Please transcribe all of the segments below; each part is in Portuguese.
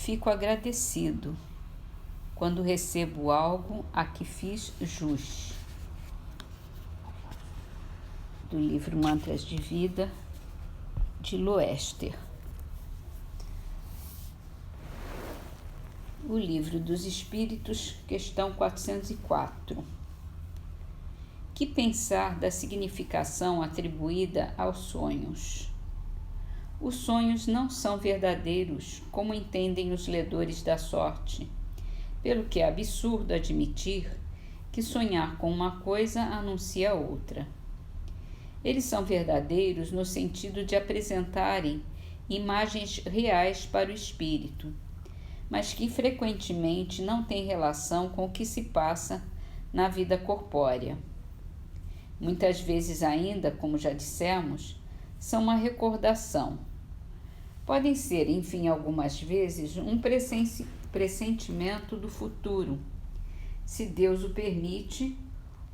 fico agradecido quando recebo algo a que fiz jus. Do livro Mantras de Vida, de Loester. O Livro dos Espíritos, questão 404. Que pensar da significação atribuída aos sonhos? Os sonhos não são verdadeiros, como entendem os ledores da sorte, pelo que é absurdo admitir que sonhar com uma coisa anuncia outra. Eles são verdadeiros no sentido de apresentarem imagens reais para o espírito, mas que frequentemente não têm relação com o que se passa na vida corpórea. Muitas vezes ainda, como já dissemos, são uma recordação. Podem ser, enfim, algumas vezes, um pressentimento do futuro, se Deus o permite,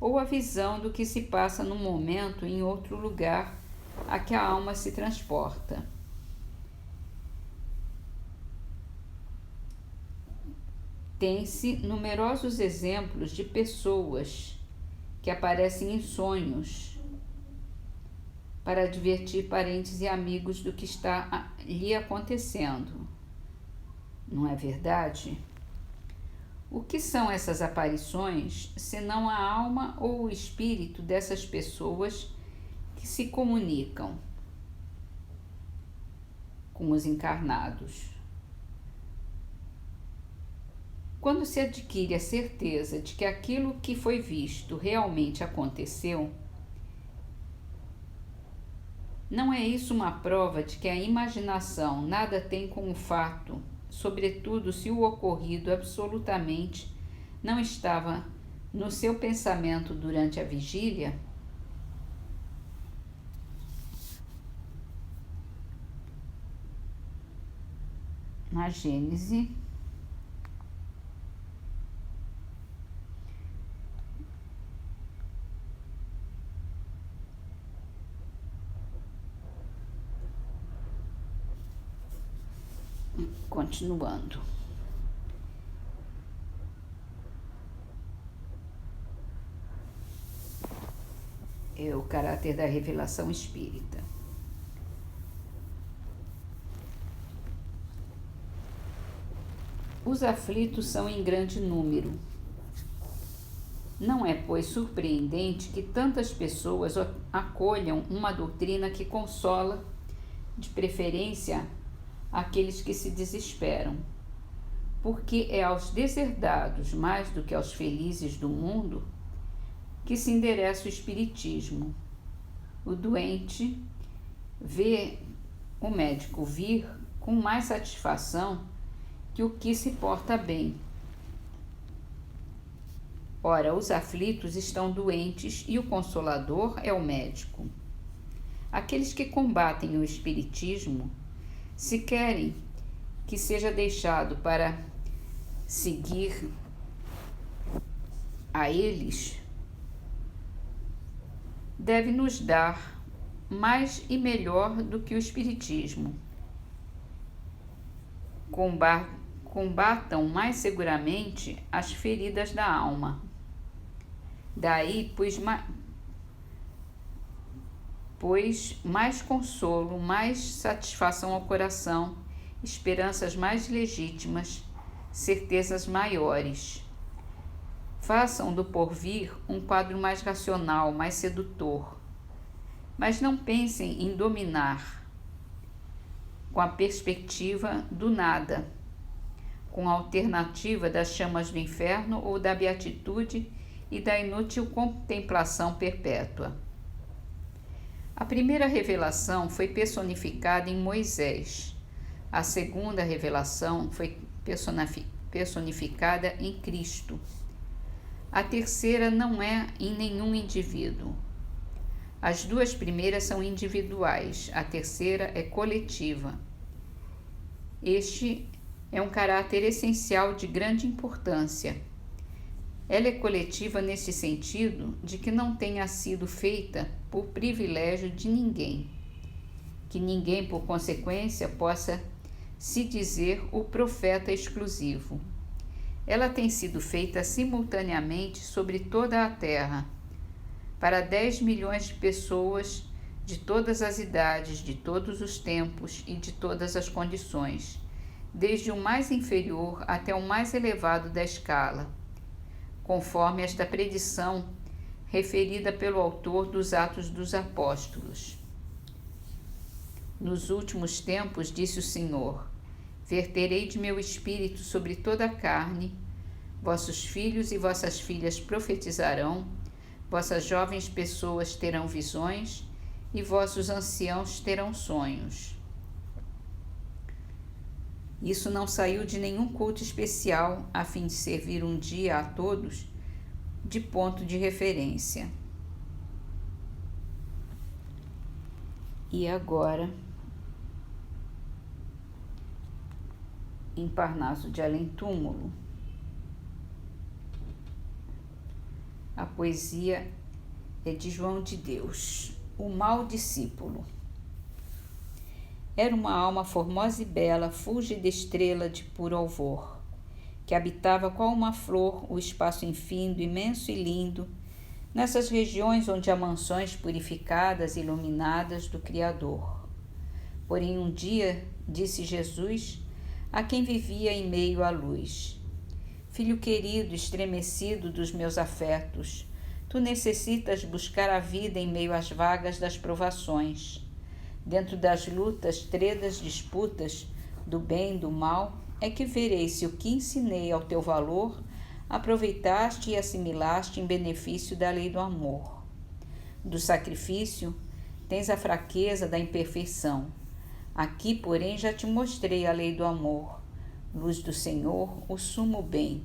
ou a visão do que se passa no momento em outro lugar a que a alma se transporta. Tem-se numerosos exemplos de pessoas que aparecem em sonhos para advertir parentes e amigos do que está lhe acontecendo. Não é verdade? O que são essas aparições, senão a alma ou o espírito dessas pessoas que se comunicam com os encarnados? Quando se adquire a certeza de que aquilo que foi visto realmente aconteceu, não é isso uma prova de que a imaginação nada tem com o fato, sobretudo se o ocorrido absolutamente não estava no seu pensamento durante a vigília? Na Gênese, continuando. É o caráter da revelação espírita. Os aflitos são em grande número. Não é, pois, surpreendente que tantas pessoas acolham uma doutrina que consola, de preferência, aqueles que se desesperam, porque é aos deserdados, mais do que aos felizes do mundo, que se endereça o espiritismo. O doente vê o médico vir com mais satisfação que o que se porta bem. Ora, os aflitos estão doentes e o consolador é o médico. Aqueles que combatem o espiritismo, se querem que seja deixado para seguir a eles, deve nos dar mais e melhor do que o espiritismo. Combatam mais seguramente as feridas da alma. Daí, pois mais consolo, mais satisfação ao coração, esperanças mais legítimas, certezas maiores. Façam do porvir um quadro mais racional, mais sedutor, mas não pensem em dominar com a perspectiva do nada, com a alternativa das chamas do inferno ou da beatitude e da inútil contemplação perpétua. A primeira revelação foi personificada em Moisés. A segunda revelação foi personificada em Cristo. A terceira não é em nenhum indivíduo. As duas primeiras são individuais, a terceira é coletiva. Este é um caráter essencial de grande importância. Ela é coletiva nesse sentido de que não tenha sido feita por privilégio de ninguém, que ninguém, por consequência, possa se dizer o profeta exclusivo. Ela tem sido feita simultaneamente sobre toda a terra, para 10 milhões de pessoas de todas as idades, de todos os tempos e de todas as condições, desde o mais inferior até o mais elevado da escala, conforme esta predição referida pelo autor dos Atos dos Apóstolos. Nos últimos tempos, disse o Senhor, verterei de meu espírito sobre toda a carne, vossos filhos e vossas filhas profetizarão, vossas jovens pessoas terão visões e vossos anciãos terão sonhos. Isso não saiu de nenhum culto especial, a fim de servir um dia a todos de ponto de referência. E agora, em Parnaso de Além-Túmulo, a poesia é de João de Deus, o mau discípulo. Era uma alma formosa e bela, fúlgida estrela de puro alvor, que habitava qual uma flor o espaço infindo, imenso e lindo, nessas regiões onde há mansões purificadas e iluminadas do Criador. Porém, um dia, disse Jesus, a quem vivia em meio à luz: Filho querido, estremecido dos meus afetos, tu necessitas buscar a vida em meio às vagas das provações. Dentro das lutas, tredas, disputas, do bem e do mal, é que verei se o que ensinei ao teu valor aproveitaste e assimilaste em benefício da lei do amor. Do sacrifício, tens a fraqueza da imperfeição. Aqui, porém, já te mostrei a lei do amor, luz do Senhor, o sumo bem.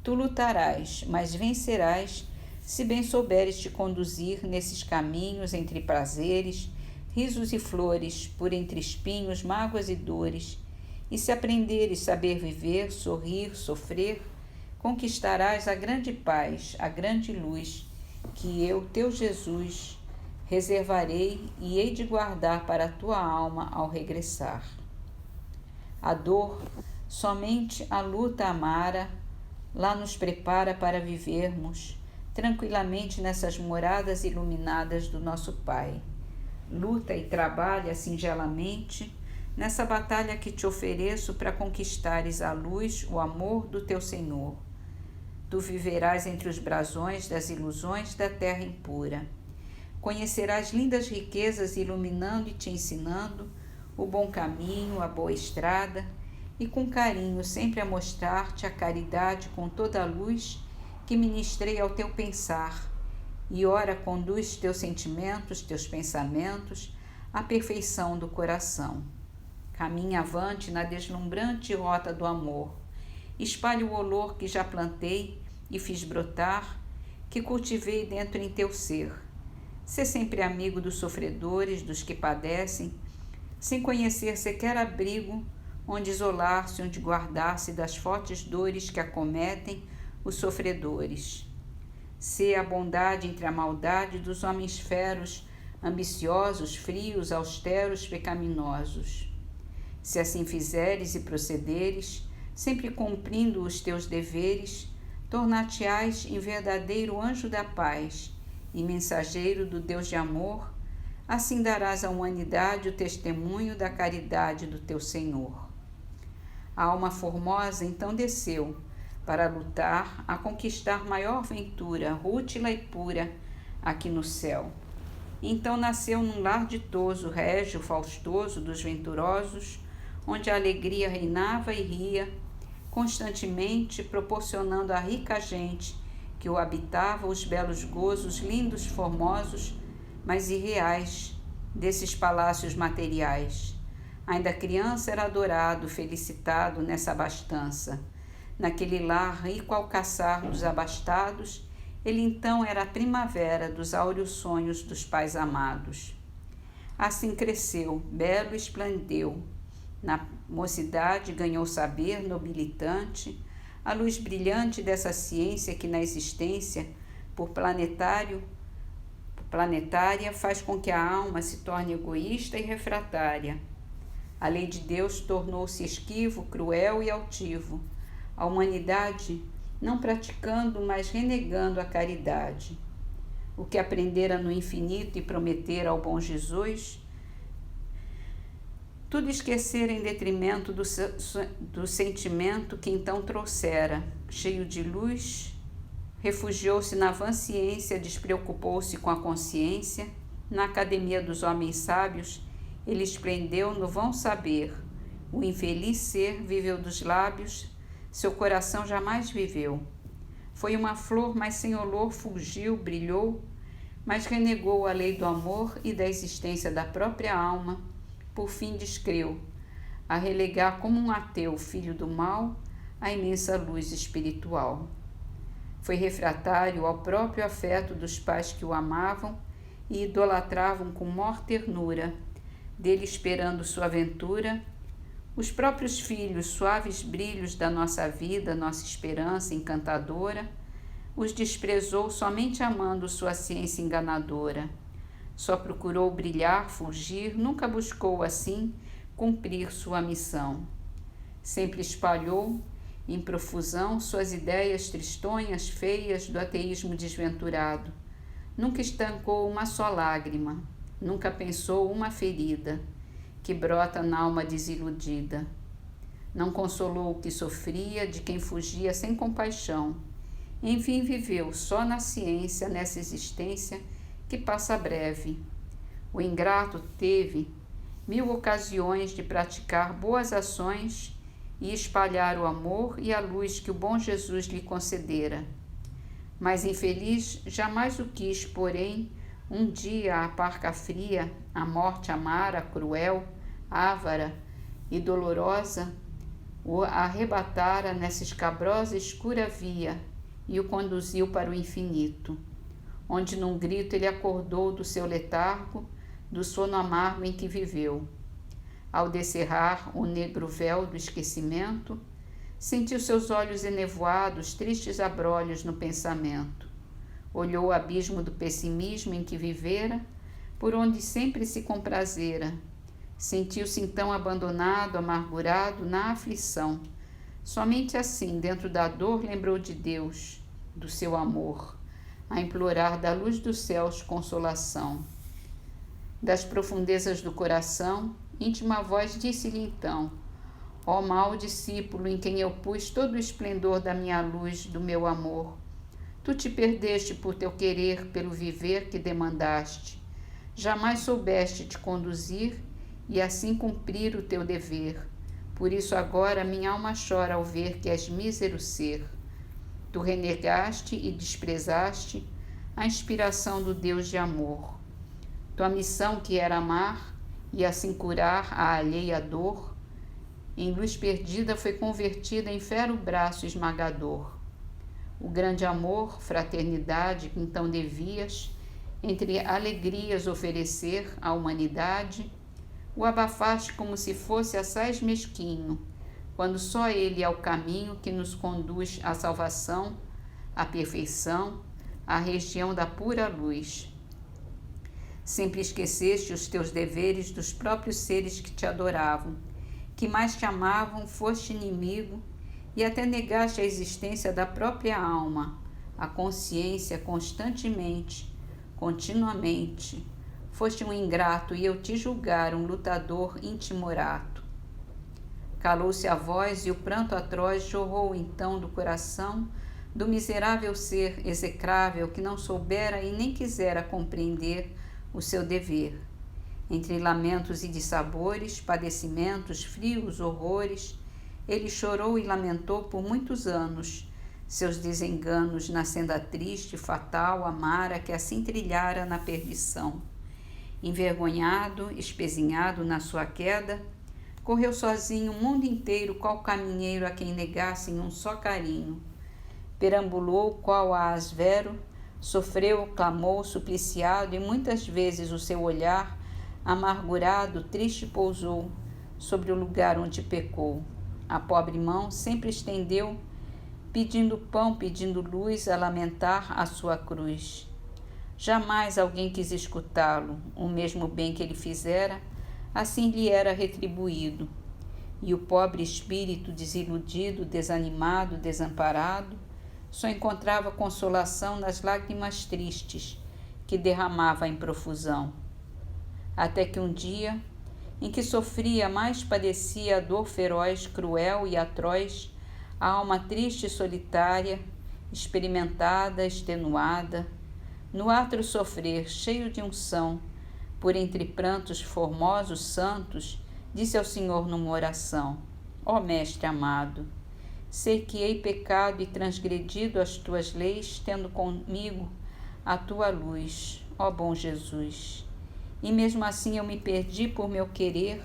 Tu lutarás, mas vencerás, se bem souberes te conduzir nesses caminhos entre prazeres, risos e flores, por entre espinhos, mágoas e dores, e se aprenderes saber viver, sorrir, sofrer, conquistarás a grande paz, a grande luz, que eu, teu Jesus, reservarei e hei de guardar para a tua alma ao regressar. A dor, somente a luta amara, lá nos prepara para vivermos tranquilamente nessas moradas iluminadas do nosso Pai. Luta e trabalha singelamente nessa batalha que te ofereço para conquistares a luz, o amor do teu Senhor. Tu viverás entre os brasões das ilusões da terra impura. Conhecerás lindas riquezas iluminando e te ensinando o bom caminho, a boa estrada, e com carinho sempre a mostrar-te a caridade com toda a luz que ministrei ao teu pensar, e ora conduz teus sentimentos, teus pensamentos à perfeição do coração. Caminha avante na deslumbrante rota do amor. Espalhe o olor que já plantei e fiz brotar, que cultivei dentro em teu ser. Sê sempre amigo dos sofredores, dos que padecem, sem conhecer sequer abrigo, onde isolar-se, onde guardar-se das fortes dores que acometem os sofredores. Sê a bondade entre a maldade dos homens feros, ambiciosos, frios, austeros, pecaminosos. Se assim fizeres e procederes, sempre cumprindo os teus deveres, tornar-te-ás em verdadeiro anjo da paz e mensageiro do Deus de amor, assim darás à humanidade o testemunho da caridade do teu Senhor. A alma formosa então desceu, para lutar, a conquistar maior ventura, rútila e pura, aqui no céu. Então nasceu num lar ditoso, régio, faustoso dos venturosos, onde a alegria reinava e ria, constantemente proporcionando à rica gente que o habitava os belos gozos, lindos, formosos, mas irreais, desses palácios materiais. Ainda criança era adorado, felicitado nessa abastança. Naquele lar rico ao caçar dos abastados, ele então era a primavera dos áureos sonhos dos pais amados. Assim cresceu, belo esplendeu. Na mocidade ganhou saber nobilitante, a luz brilhante dessa ciência que na existência, por planetária, faz com que a alma se torne egoísta e refratária. A lei de Deus tornou-se esquivo, cruel e altivo. A humanidade não praticando, mas renegando a caridade. O que aprendera no infinito e prometera ao bom Jesus, tudo esquecer em detrimento do sentimento que então trouxera. Cheio de luz, refugiou-se na vã ciência, despreocupou-se com a consciência. Na academia dos homens sábios, ele esplendeu no vão saber. O infeliz ser viveu dos lábios, seu coração jamais viveu. Foi uma flor, mas sem olor, fulgiu, brilhou, mas renegou a lei do amor e da existência da própria alma. Por fim descreu, a relegar como um ateu, filho do mal, a imensa luz espiritual. Foi refratário ao próprio afeto dos pais que o amavam e idolatravam com maior ternura, dele esperando sua ventura. Os próprios filhos, suaves brilhos da nossa vida, nossa esperança encantadora, os desprezou somente amando sua ciência enganadora. Só procurou brilhar, fugir, nunca buscou assim cumprir sua missão. Sempre espalhou em profusão suas ideias tristonhas, feias do ateísmo desventurado. Nunca estancou uma só lágrima, nunca pensou uma ferida que brota na alma desiludida. Não consolou o que sofria, de quem fugia sem compaixão. Enfim, viveu só na ciência, nessa existência que passa breve. O ingrato teve 1000 ocasiões de praticar boas ações e espalhar o amor e a luz que o bom Jesus lhe concedera. Mas infeliz jamais o quis, porém, um dia a parca fria, a morte amara, cruel, ávara e dolorosa, o arrebatara nessa escabrosa e escura via e o conduziu para o infinito, onde num grito ele acordou do seu letargo, do sono amargo em que viveu. Ao descerrar o negro véu do esquecimento, sentiu seus olhos enevoados, tristes abrolhos no pensamento. Olhou o abismo do pessimismo em que vivera, por onde sempre se comprazera. Sentiu-se então abandonado, amargurado, na aflição. Somente assim, dentro da dor, lembrou de Deus, do seu amor, a implorar da luz dos céus consolação. Das profundezas do coração, íntima voz disse-lhe então: ó mau discípulo, em quem eu pus todo o esplendor da minha luz, do meu amor, tu te perdeste por teu querer, pelo viver que demandaste. Jamais soubeste te conduzir e assim cumprir o teu dever. Por isso agora minha alma chora ao ver que és mísero ser. Tu renegaste e desprezaste a inspiração do Deus de amor. Tua missão, que era amar e assim curar a alheia dor, em luz perdida foi convertida em fero braço esmagador. O grande amor, fraternidade que então devias, entre alegrias oferecer à humanidade, o abafaste como se fosse assaz mesquinho, quando só ele é o caminho que nos conduz à salvação, à perfeição, à região da pura luz. Sempre esqueceste os teus deveres dos próprios seres que te adoravam, que mais te amavam, foste inimigo e até negaste a existência da própria alma, a consciência constantemente, continuamente. Foste um ingrato e eu te julgara um lutador intimorato. Calou-se a voz e o pranto atroz jorrou então do coração do miserável ser execrável que não soubera e nem quisera compreender o seu dever. Entre lamentos e dissabores, padecimentos, frios, horrores, ele chorou e lamentou por muitos anos seus desenganos na senda triste, fatal, amara que assim trilhara na perdição. Envergonhado, espezinhado na sua queda, correu sozinho o mundo inteiro, qual caminheiro a quem negassem um só carinho. Perambulou qual a asvero, sofreu, clamou, supliciado, e muitas vezes o seu olhar, amargurado, triste, pousou sobre o lugar onde pecou. A pobre mão sempre estendeu, pedindo pão, pedindo luz, a lamentar a sua cruz. Jamais alguém quis escutá-lo, o mesmo bem que ele fizera, assim lhe era retribuído. E o pobre espírito, desiludido, desanimado, desamparado, só encontrava consolação nas lágrimas tristes que derramava em profusão. Até que um dia, em que sofria, mais padecia a dor feroz, cruel e atroz, a alma triste e solitária, experimentada, extenuada, no atro sofrer, cheio de unção, por entre prantos formosos, santos, disse ao Senhor numa oração: ó Mestre amado, sei que hei pecado e transgredido as tuas leis, tendo comigo a tua luz, ó bom Jesus. E mesmo assim eu me perdi por meu querer,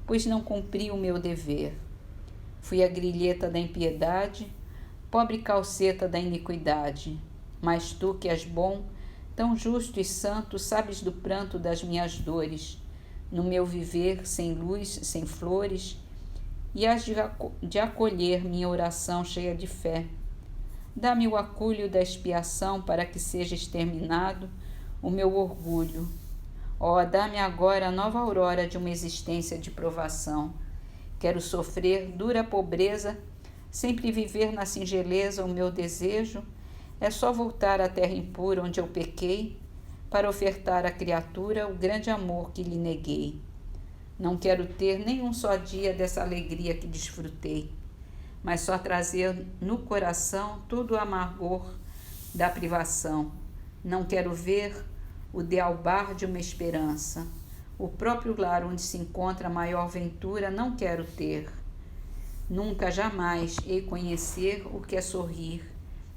pois não cumpri o meu dever. Fui a grilheta da impiedade, pobre calceta da iniquidade. Mas tu, que és bom, tão justo e santo, sabes do pranto das minhas dores, no meu viver sem luz, sem flores, e hás de acolher minha oração cheia de fé. Dá-me o aculho da expiação para que seja exterminado o meu orgulho. Ó, dá-me agora a nova aurora de uma existência de provação. Quero sofrer dura pobreza, sempre viver na singeleza. O meu desejo é só voltar à terra impura onde eu pequei, para ofertar à criatura o grande amor que lhe neguei. Não quero ter nem um só dia dessa alegria que desfrutei, mas só trazer no coração todo o amargor da privação. Não quero ver o dealbar de uma esperança. O próprio lar onde se encontra a maior ventura não quero ter. Nunca, jamais hei conhecer o que é sorrir.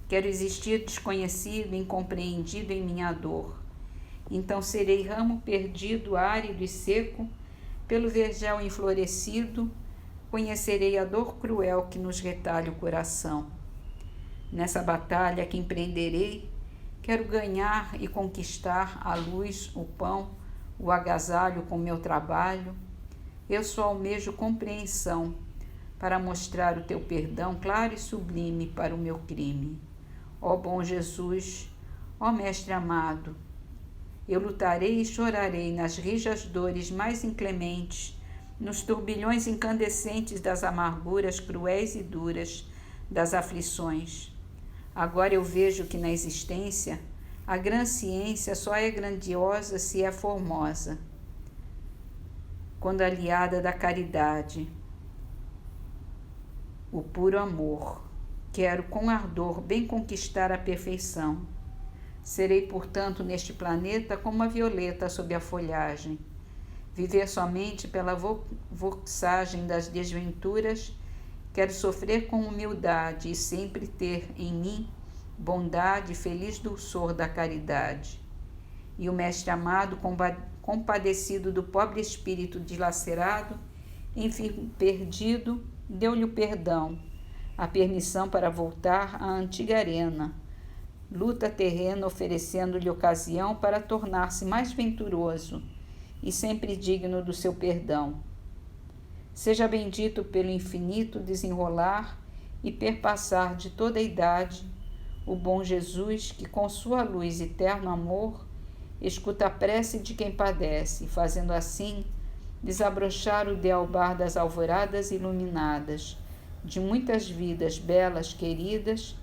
Quero existir desconhecido, incompreendido em minha dor. Então serei ramo perdido, árido e seco, pelo vergel enflorescido, conhecerei a dor cruel que nos retalha o coração. Nessa batalha que empreenderei, quero ganhar e conquistar a luz, o pão, o agasalho com meu trabalho. Eu só almejo compreensão para mostrar o teu perdão claro e sublime para o meu crime. Ó bom Jesus, ó Mestre amado, eu lutarei e chorarei nas rijas dores mais inclementes, nos turbilhões incandescentes das amarguras cruéis e duras das aflições. Agora eu vejo que na existência a grã ciência só é grandiosa se é formosa, quando aliada da caridade, o puro amor. Quero com ardor bem conquistar a perfeição. Serei, portanto, neste planeta como a violeta sob a folhagem. Viver somente pela voxagem das desventuras. Quero sofrer com humildade e sempre ter em mim bondade e feliz dulçor da caridade. E o Mestre amado, compadecido do pobre espírito dilacerado, enfim perdido, deu-lhe o perdão, a permissão para voltar à antiga arena, luta terrena oferecendo-lhe ocasião para tornar-se mais venturoso e sempre digno do seu perdão. Seja bendito pelo infinito desenrolar e perpassar de toda a idade o bom Jesus, que com sua luz e eterno amor escuta a prece de quem padece, fazendo assim desabrochar o dealbar das alvoradas iluminadas, de muitas vidas belas queridas,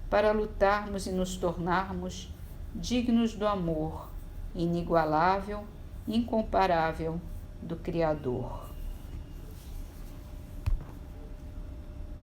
para lutarmos e nos tornarmos dignos do amor inigualável, incomparável do Criador.